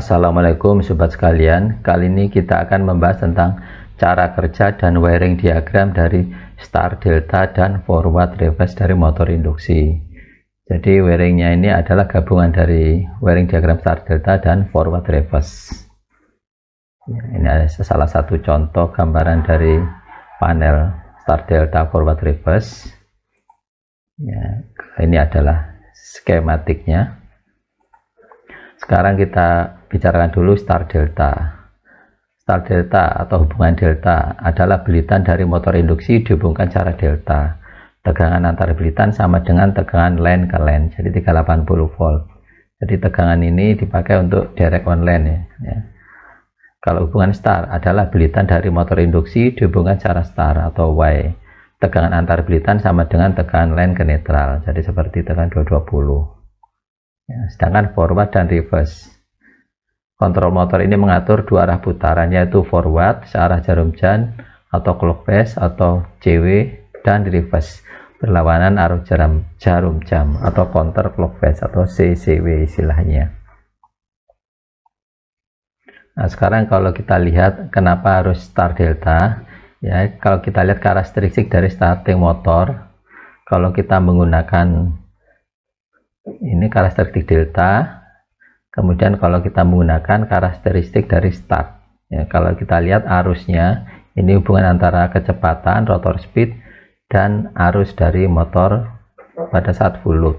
Assalamualaikum sobat sekalian. Kali ini kita akan membahas tentang cara kerja dan wiring diagram dari start, delta, dan forward reverse dari motor induksi. Jadi wiringnya ini adalah gabungan dari wiring diagram start, delta, dan forward reverse. Ini ada salah satu contoh gambaran dari panel start, delta, forward reverse. Ini adalah skematiknya. Sekarang kita bicarakan dulu start delta. Start delta atau hubungan delta adalah bilitan dari motor induksi dihubungkan secara delta. Tegangan antar bilitan sama dengan tegangan line ke line, jadi 380 volt. Jadi tegangan ini dipakai untuk direct on line ya. Kalau hubungan star adalah bilitan dari motor induksi dihubungkan secara star atau Y. Tegangan antar bilitan sama dengan tegangan line ke netral, jadi seperti tegangan 220. Sedangkan forward dan reverse, kontrol motor ini mengatur dua arah putaran, yaitu forward searah jarum jam atau clockwise atau CW, dan reverse berlawanan arah jarum jam atau counter clockwise atau CCW istilahnya. Nah, sekarang kalau kita lihat kenapa harus start delta ya, kalau kita lihat karakteristik dari starting motor, kalau kita menggunakan ini karakteristik delta, kemudian kalau kita menggunakan karakteristik dari start ya, kalau kita lihat arusnya ini hubungan antara kecepatan rotor speed dan arus dari motor pada saat full load.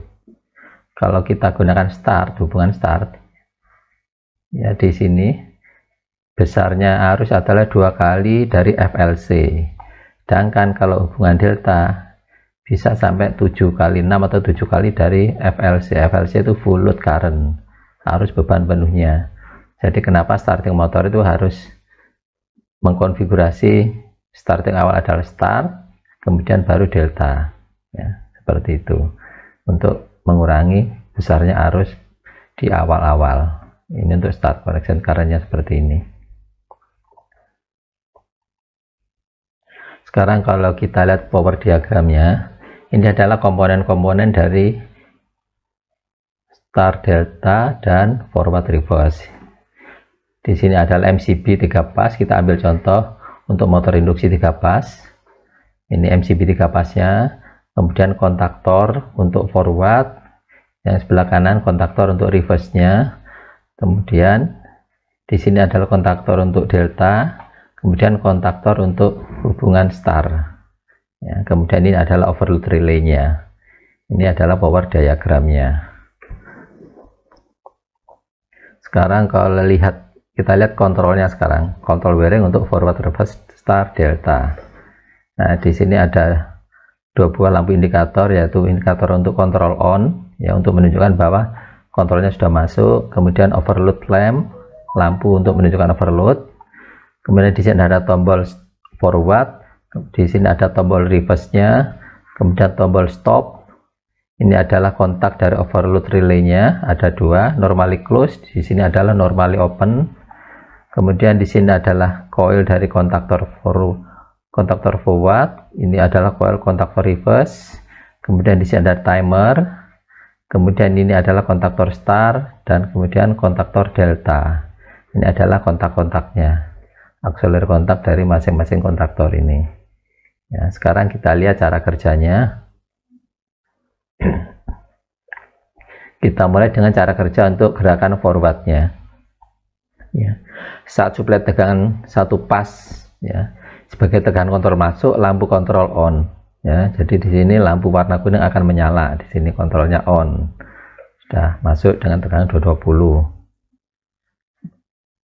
Kalau kita gunakan start, hubungan start ya, di sini besarnya arus adalah 2 kali dari FLC, sedangkan kalau hubungan delta bisa sampai 7 kali 6 atau 7 kali dari FLC. FLC itu full load current, arus beban penuhnya. Jadi kenapa starting motor itu harus mengkonfigurasi starting awal adalah start, kemudian baru delta ya, seperti itu, untuk mengurangi besarnya arus di awal-awal. Ini untuk start connection currentnya seperti ini. Sekarang kalau kita lihat power diagramnya, ini adalah komponen-komponen dari start delta dan forward reverse. Di sini adalah MCB 3 pas, kita ambil contoh untuk motor induksi 3 pas. Ini MCB 3 pasnya, kemudian kontaktor untuk forward, yang sebelah kanan kontaktor untuk reverse-nya. Kemudian di sini adalah kontaktor untuk delta, kemudian kontaktor untuk hubungan star ya, kemudian ini adalah overload relay-nya. Ini adalah power diagramnya. Sekarang kalau kita lihat kontrolnya sekarang, kontrol wiring untuk forward reverse start delta. Nah, di sini ada 2 buah lampu indikator, yaitu indikator untuk kontrol on ya, untuk menunjukkan bahwa kontrolnya sudah masuk, kemudian overload lamp, lampu untuk menunjukkan overload. Kemudian di sini ada tombol forward, di sini ada tombol reverse-nya, kemudian tombol stop. Ini adalah kontak dari overload relay-nya, ada 2, normally close, di sini adalah normally open. Kemudian di sini adalah coil dari kontaktor forward, ini adalah coil kontaktor reverse. Kemudian di sini ada timer, kemudian ini adalah kontaktor star, dan kemudian kontaktor delta. Ini adalah kontak-kontaknya, auxiliary kontak dari masing-masing kontaktor ini ya. Sekarang kita lihat cara kerjanya. Kita mulai dengan cara kerja untuk gerakan forwardnya ya. Saat suplai tegangan 1 pas ya, sebagai tegangan kontrol masuk, lampu kontrol on ya. Jadi di sini lampu warna kuning akan menyala, di sini kontrolnya on, sudah masuk dengan tegangan 220.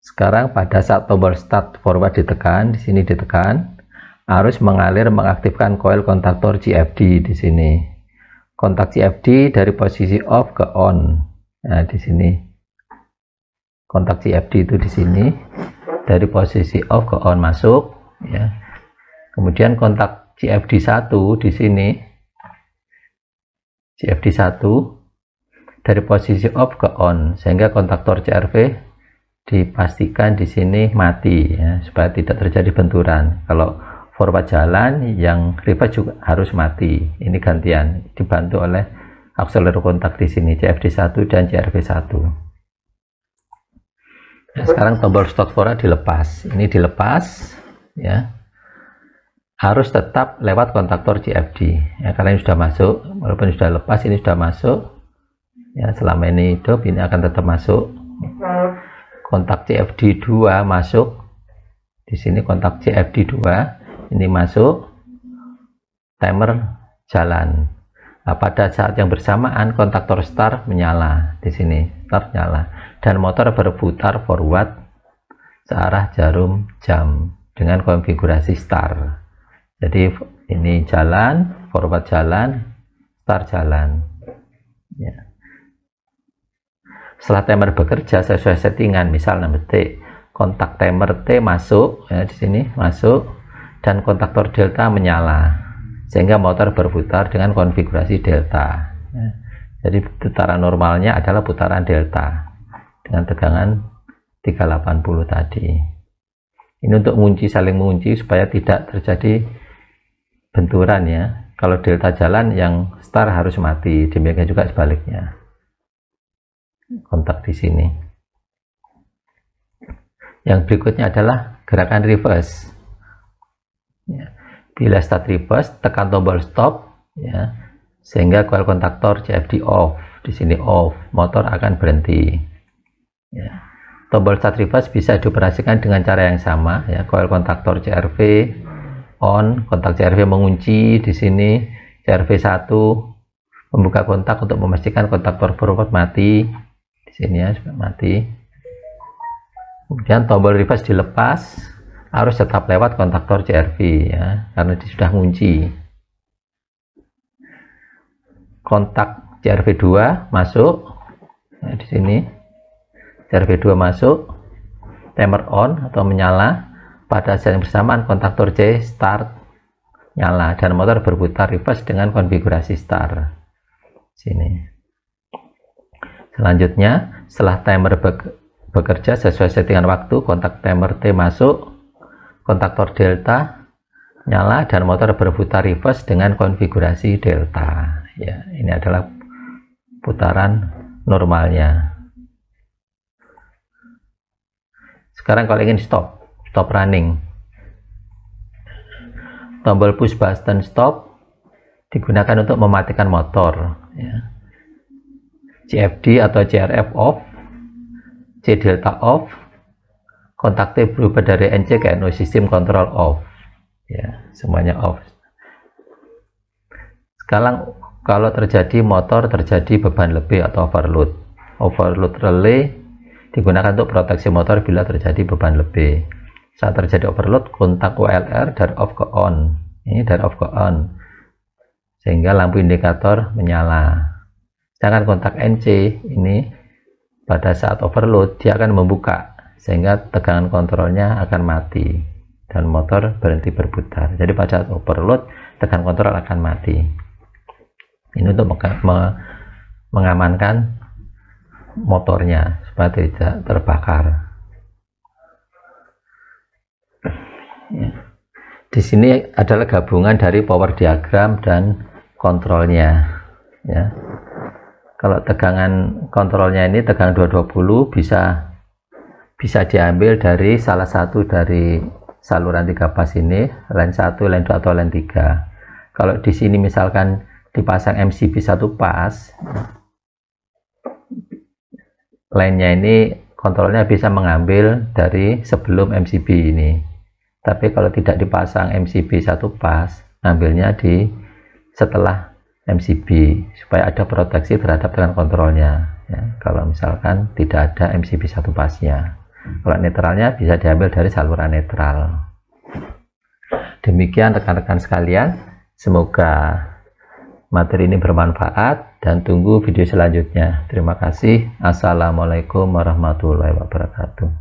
Sekarang pada saat tombol start forward ditekan, di sini ditekan, arus mengalir mengaktifkan coil kontaktor CFD di sini. Kontak CFD dari posisi off ke on. Nah, di sini kontak CFD itu di sini dari posisi off ke on masuk ya. Kemudian kontak CFD 1 di sini. CFD 1 dari posisi off ke on, sehingga kontaktor CRV dipastikan di sini mati ya, supaya tidak terjadi benturan. Kalau forward jalan, yang reverse juga harus mati. Ini gantian, dibantu oleh auxiliary kontak di sini, CFD1 dan CRV1. Nah, sekarang tombol stop fora dilepas, ini dilepas ya, harus tetap lewat kontaktor CFD ya, karena ini sudah masuk, walaupun sudah lepas ini sudah masuk ya, selama ini hidup ini akan tetap masuk. Kontak CFD 2 masuk di sini, kontak CFD 2 ini masuk, timer jalan. Nah, pada saat yang bersamaan kontaktor start menyala, di sini start nyala dan motor berputar forward searah jarum jam dengan konfigurasi start. Jadi ini jalan, forward jalan, start jalan ya. Setelah timer bekerja sesuai settingan, misal 6 detik, kontak timer T masuk ya, di sini masuk dan kontaktor delta menyala sehingga motor berputar dengan konfigurasi delta ya. Jadi putaran normalnya adalah putaran delta dengan tegangan 380 tadi. Ini untuk mengunci, saling mengunci supaya tidak terjadi benturan ya. Kalau delta jalan, yang start harus mati, demikian juga sebaliknya. Kontak di sini. Yang berikutnya adalah gerakan reverse ya. Bila start reverse, tekan tombol stop ya, sehingga coil kontaktor CFD off, di sini off, motor akan berhenti ya. Tombol start reverse bisa dioperasikan dengan cara yang sama ya, coil kontaktor CRV on, kontak CRV mengunci di sini, CRV 1 membuka kontak untuk memastikan kontaktor forward mati di sini ya, supaya mati. Kemudian tombol reverse dilepas, harus tetap lewat kontaktor CRV ya, karena dia sudah mengunci. Kontak CRV 2 masuk ya, di sini CRV 2 masuk, timer on atau menyala. Pada saat yang bersamaan kontaktor C start nyala dan motor berputar reverse dengan konfigurasi start. Sini. Selanjutnya, setelah timer bekerja sesuai settingan waktu, kontak timer T masuk, kontaktor delta nyala dan motor berputar reverse dengan konfigurasi delta ya. Ini adalah putaran normalnya. Sekarang kalau ingin stop running, tombol push button stop digunakan untuk mematikan motor ya. CFD atau CRF off, C delta off, kontak T berubah dari NC ke NO, sistem kontrol off ya, semuanya off. Sekarang kalau terjadi motor terjadi beban lebih atau overload relay digunakan untuk proteksi motor bila terjadi beban lebih. Saat terjadi overload, kontak OLR dari off ke on, ini dari off ke on sehingga lampu indikator menyala. Sedangkan kontak NC ini pada saat overload dia akan membuka sehingga tegangan kontrolnya akan mati dan motor berhenti berputar. Jadi pada saat overload tegangan kontrol akan mati. Ini untuk mengamankan motornya supaya tidak terbakar. Ya. Di sini adalah gabungan dari power diagram dan kontrolnya ya. Kalau tegangan kontrolnya ini tegangan 220 bisa diambil dari salah satu dari saluran 3 pas ini, line 1, line 2 atau line 3. Kalau di sini misalkan dipasang MCB 1 pas, line-nya ini kontrolnya bisa mengambil dari sebelum MCB ini. Tapi kalau tidak dipasang MCB 1 pas, ambilnya di setelah MCB supaya ada proteksi terhadap tegangan kontrolnya ya. Kalau misalkan tidak ada MCB 1 pasnya, kalau netralnya bisa diambil dari saluran netral. Demikian rekan-rekan sekalian, semoga materi ini bermanfaat dan tunggu video selanjutnya. Terima kasih. Assalamualaikum warahmatullahi wabarakatuh.